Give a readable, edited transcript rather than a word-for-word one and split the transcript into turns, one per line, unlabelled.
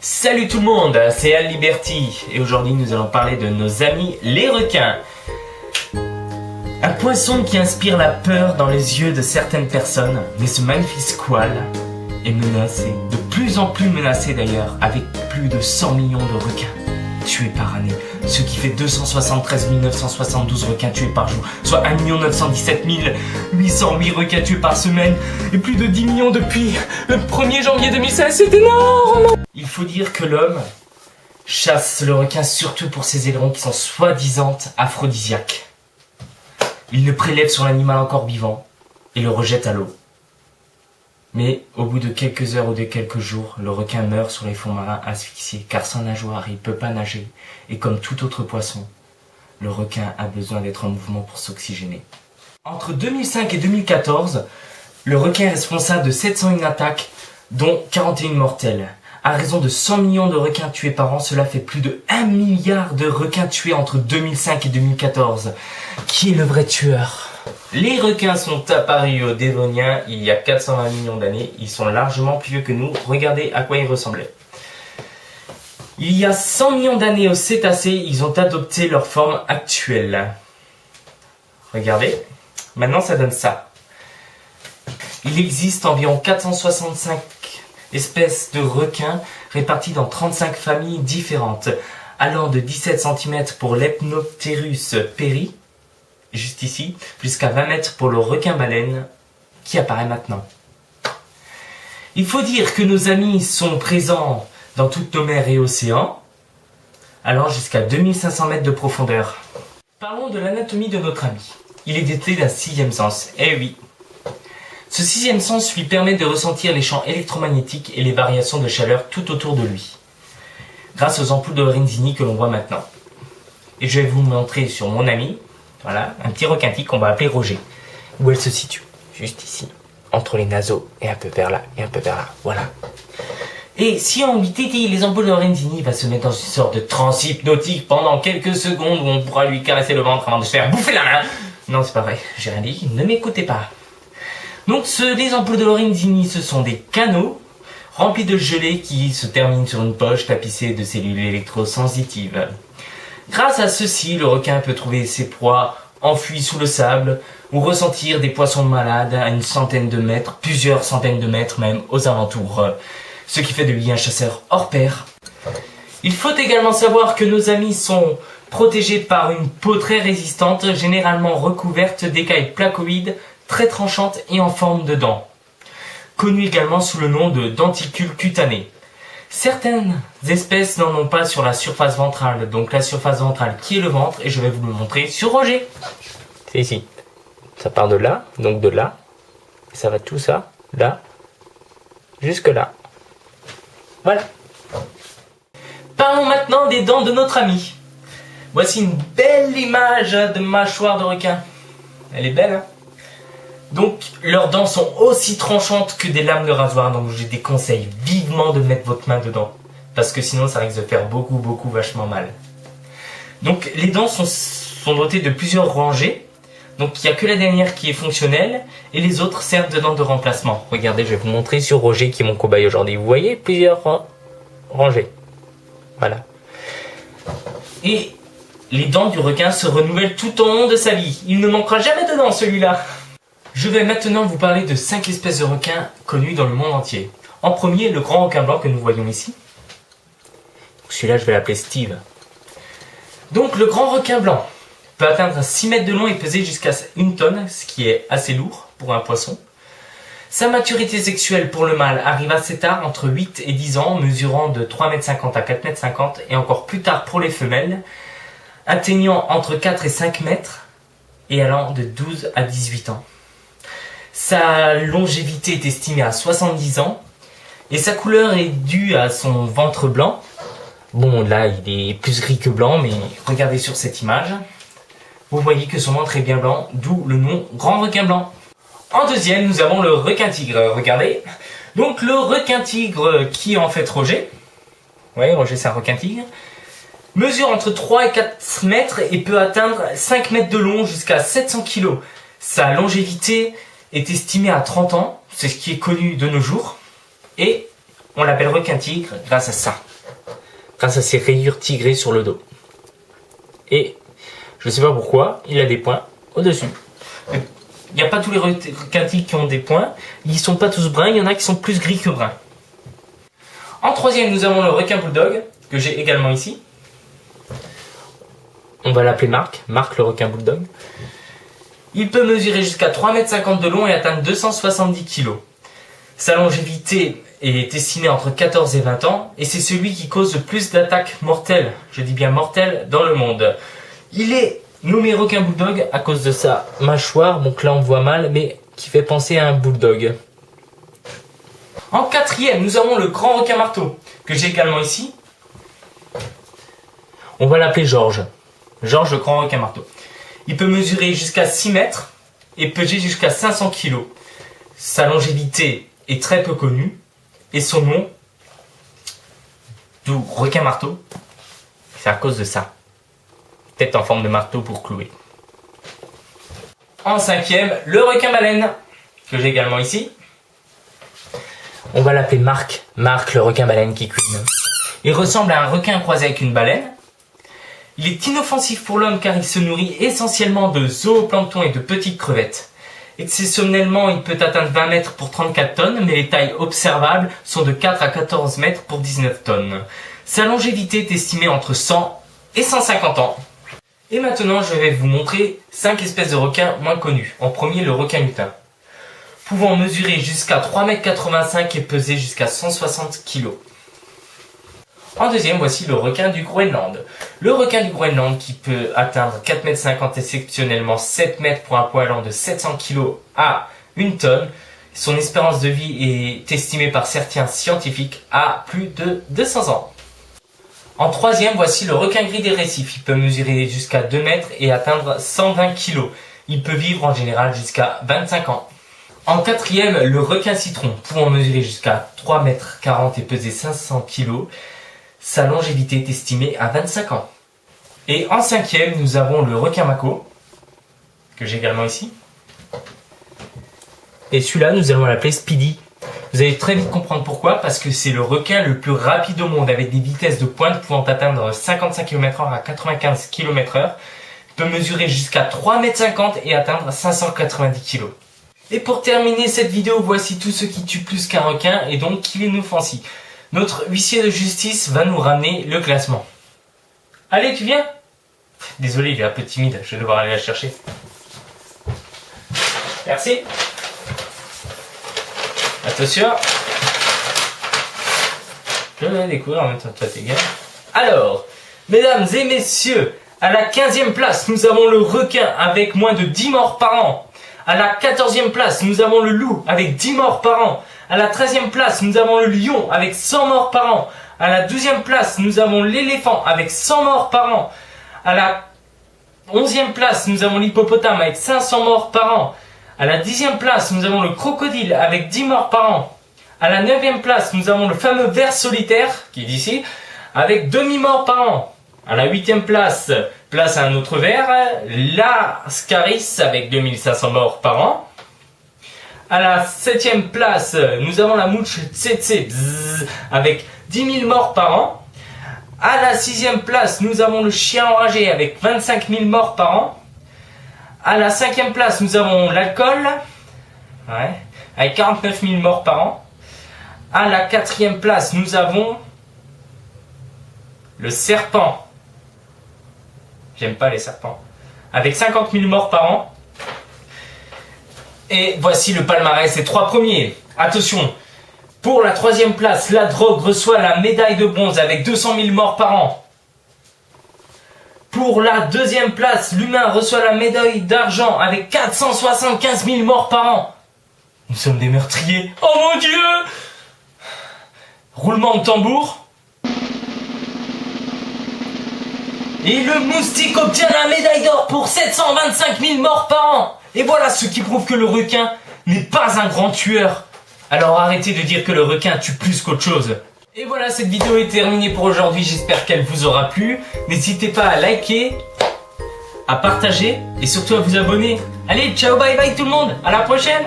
Salut tout le monde, c'est Al Liberty et aujourd'hui nous allons parler de nos amis les requins. Un poisson qui inspire la peur dans les yeux de certaines personnes, mais ce magnifique squale est menacé, de plus en plus menacé d'ailleurs, avec plus de 100 millions de requins tués par année, ce qui fait 273 972 requins tués par jour, soit 1 917 808 requins tués par semaine, et plus de 10 millions depuis le 1er janvier 2016, c'est énorme! Il faut dire que l'homme chasse le requin surtout pour ses ailerons qui sont soi-disant aphrodisiaques. Il le prélève sur l'animal encore vivant et le rejette à l'eau. Mais au bout de quelques heures ou de quelques jours, le requin meurt sur les fonds marins asphyxié car sans nageoire il ne peut pas nager et comme tout autre poisson, le requin a besoin d'être en mouvement pour s'oxygéner. Entre 2005 et 2014, le requin est responsable de 701 attaques dont 41 mortelles. À raison de 100 millions de requins tués par an, cela fait plus de 1 milliard de requins tués entre 2005 et 2014. Qui est le vrai tueur ? Les requins sont apparus au Dévonien il y a 420 millions d'années. Ils sont largement plus vieux que nous. Regardez à quoi ils ressemblaient. Il y a 100 millions d'années aux cétacés, ils ont adopté leur forme actuelle. Regardez. Maintenant, ça donne ça. Il existe environ 465 espèces de requins réparties dans 35 familles différentes, allant de 17 cm pour l'Hypnopterus peri, juste ici, jusqu'à 20 mètres pour le requin-baleine, qui apparaît maintenant. Il faut dire que nos amis sont présents dans toutes nos mers et océans, allant jusqu'à 2500 mètres de profondeur. Parlons de l'anatomie de notre ami. Il est doté d'un sixième sens, eh oui. Ce sixième sens lui permet de ressentir les champs électromagnétiques et les variations de chaleur tout autour de lui, grâce aux ampoules de Lorenzini que l'on voit maintenant. Et je vais vous montrer sur mon ami, voilà, un petit requin-tique qu'on va appeler Roger. Où elle se situe, juste ici, entre les naseaux, et un peu vers là, et un peu vers là, voilà. Et si on lui tétille les ampoules de Lorenzini, il va se mettre dans une sorte de transe hypnotique pendant quelques secondes où on pourra lui caresser le ventre avant de se faire bouffer la main. Non, c'est pas vrai, j'ai rien dit, ne m'écoutez pas. Donc les ampoules de Lorenzini, ce sont des canaux remplis de gelée qui se terminent sur une poche tapissée de cellules électrosensitives. Grâce à ceci, le requin peut trouver ses proies enfuies sous le sable ou ressentir des poissons malades à une centaine de mètres, plusieurs centaines de mètres même aux alentours, ce qui fait de lui un chasseur hors pair. Il faut également savoir que nos amis sont protégés par une peau très résistante, généralement recouverte d'écailles placoïdes très tranchantes et en forme de dents, connue également sous le nom de denticules cutanés. Certaines espèces n'en ont pas sur la surface ventrale, donc la surface ventrale qui est le ventre, et je vais vous le montrer sur Roger. C'est ici. Ça part de là, donc de là, et ça va tout ça, là, jusque là. Voilà. Parlons maintenant des dents de notre ami. Voici une belle image de mâchoire de requin. Elle est belle, hein ? Donc, leurs dents sont aussi tranchantes que des lames de rasoir, donc je déconseille vivement de mettre votre main dedans, parce que sinon ça risque de faire beaucoup vachement mal. Donc, les dents sont dotées de plusieurs rangées, donc il n'y a que la dernière qui est fonctionnelle, et les autres servent de dents de remplacement. Regardez, je vais vous montrer sur Roger qui est mon cobaye aujourd'hui. Vous voyez, plusieurs rangées. Voilà. Et les dents du requin se renouvellent tout au long de sa vie. Il ne manquera jamais de dents, celui-là. Je vais maintenant vous parler de 5 espèces de requins connues dans le monde entier. En premier, le grand requin blanc que nous voyons ici. Celui-là, je vais l'appeler Steve. Donc, le grand requin blanc peut atteindre 6 mètres de long et peser jusqu'à 1 tonne, ce qui est assez lourd pour un poisson. Sa maturité sexuelle pour le mâle arrive assez tard, entre 8 et 10 ans, mesurant de 3,50 m à 4,50 m, et encore plus tard pour les femelles, atteignant entre 4 et 5 mètres et allant de 12 à 18 ans. Sa longévité est estimée à 70 ans et sa couleur est due à son ventre blanc. Bon, là, il est plus gris que blanc, mais regardez sur cette image. Vous voyez que son ventre est bien blanc, d'où le nom grand requin blanc. En deuxième, nous avons le requin tigre. Regardez. Donc, le requin tigre qui est en fait Roger. Oui, Roger, c'est un requin tigre. Mesure entre 3 et 4 mètres et peut atteindre 5 mètres de long jusqu'à 700 kg. Sa longévité est estimé à 30 ans, c'est ce qui est connu de nos jours, et on l'appelle requin tigre grâce à ça. grâce à ses rayures tigrées sur le dos. Et je ne sais pas pourquoi, il a des points au-dessus. Il n'y a pas tous les requins tigres qui ont des points. Ils ne sont pas tous bruns, il y en a qui sont plus gris que bruns. En troisième, nous avons le requin bulldog, que j'ai également ici. On va l'appeler Marc, Marc le requin bulldog. Il peut mesurer jusqu'à 3,50 m de long et atteindre 270 kg. Sa longévité est estimée entre 14 et 20 ans, et c'est celui qui cause le plus d'attaques mortelles, je dis bien mortelles, dans le monde. Il est nommé requin bulldog à cause de sa mâchoire, donc là on voit mal, mais qui fait penser à un bulldog. En quatrième, nous avons le grand requin marteau, que j'ai également ici. On va l'appeler Georges. Georges le grand requin marteau. Il peut mesurer jusqu'à 6 mètres et peser jusqu'à 500 kg. Sa longévité est très peu connue et son nom, d'où requin marteau, c'est à cause de ça. Tête en forme de marteau pour clouer. En cinquième, le requin baleine, que j'ai également ici. On va l'appeler Marc. Marc le requin baleine qui cuine. Il ressemble à un requin croisé avec une baleine. Il est inoffensif pour l'homme car il se nourrit essentiellement de zooplancton et de petites crevettes. Exceptionnellement, il peut atteindre 20 mètres pour 34 tonnes, mais les tailles observables sont de 4 à 14 mètres pour 19 tonnes. Sa longévité est estimée entre 100 et 150 ans. Et maintenant, je vais vous montrer 5 espèces de requins moins connues. En premier, le requin lutin, pouvant mesurer jusqu'à 3,85 m et peser jusqu'à 160 kg. En deuxième, voici le requin du Groenland. Le requin du Groenland qui peut atteindre 4,50 m et exceptionnellement 7 mètres pour un poids allant de 700 kg à 1 tonne. Son espérance de vie est estimée par certains scientifiques à plus de 200 ans. En troisième, voici le requin gris des récifs. Il peut mesurer jusqu'à 2 mètres et atteindre 120 kg. Il peut vivre en général jusqu'à 25 ans. En quatrième, le requin citron, pouvant mesurer jusqu'à 3,40 m et peser 500 kg. Sa longévité est estimée à 25 ans. Et en cinquième, nous avons le requin mako, que j'ai également ici. Et celui-là, nous allons l'appeler Speedy. Vous allez très vite comprendre pourquoi, parce que c'est le requin le plus rapide au monde, avec des vitesses de pointe pouvant atteindre 55 km/h à 95 km/h. Il peut mesurer jusqu'à 3,50 m et atteindre 590 kg. Et pour terminer cette vidéo, voici tout ce qui tue plus qu'un requin et donc qui est inoffensif. Notre huissier de justice va nous ramener le classement. Allez, tu viens? Désolé, il est un peu timide, je vais devoir aller la chercher. Merci. Attention. Je vais découvrir en même temps, toi t'es gars. Alors, mesdames et messieurs, à la 15e place, nous avons le requin avec moins de 10 morts par an. À la 14e place, nous avons le loup avec 10 morts par an. À la 13e place, nous avons le lion avec 100 morts par an. À la 12e place, nous avons l'éléphant avec 100 morts par an. À la 11e place, nous avons l'hippopotame avec 500 morts par an. À la 10e place, nous avons le crocodile avec 10 morts par an. À la 9e place, nous avons le fameux ver solitaire, qui est ici, avec demi-mort par an. À la 8e place, place à un autre ver, l'ascaris avec 2500 morts par an. À la 7e place, nous avons la mouche tsetse avec 10 000 morts par an. À la 6e place, nous avons le chien enragé avec 25 000 morts par an. À la 5e place, nous avons l'alcool, avec 49 000 morts par an. À la 4e place, nous avons le serpent. J'aime pas les serpents. Avec 50 000 morts par an. Et voici le palmarès des 3 premiers. Attention, pour la 3e place, la drogue reçoit la médaille de bronze avec 200 000 morts par an. Pour la 2e place, l'humain reçoit la médaille d'argent avec 475 000 morts par an. Nous sommes des meurtriers. Oh mon Dieu! Roulement de tambour. Et le moustique obtient la médaille d'or pour 725 000 morts par an. Et voilà ce qui prouve que le requin n'est pas un grand tueur. Alors arrêtez de dire que le requin tue plus qu'autre chose. Et voilà, cette vidéo est terminée pour aujourd'hui, j'espère qu'elle vous aura plu. N'hésitez pas à liker, à partager et surtout à vous abonner. Allez, ciao, bye bye tout le monde, à la prochaine!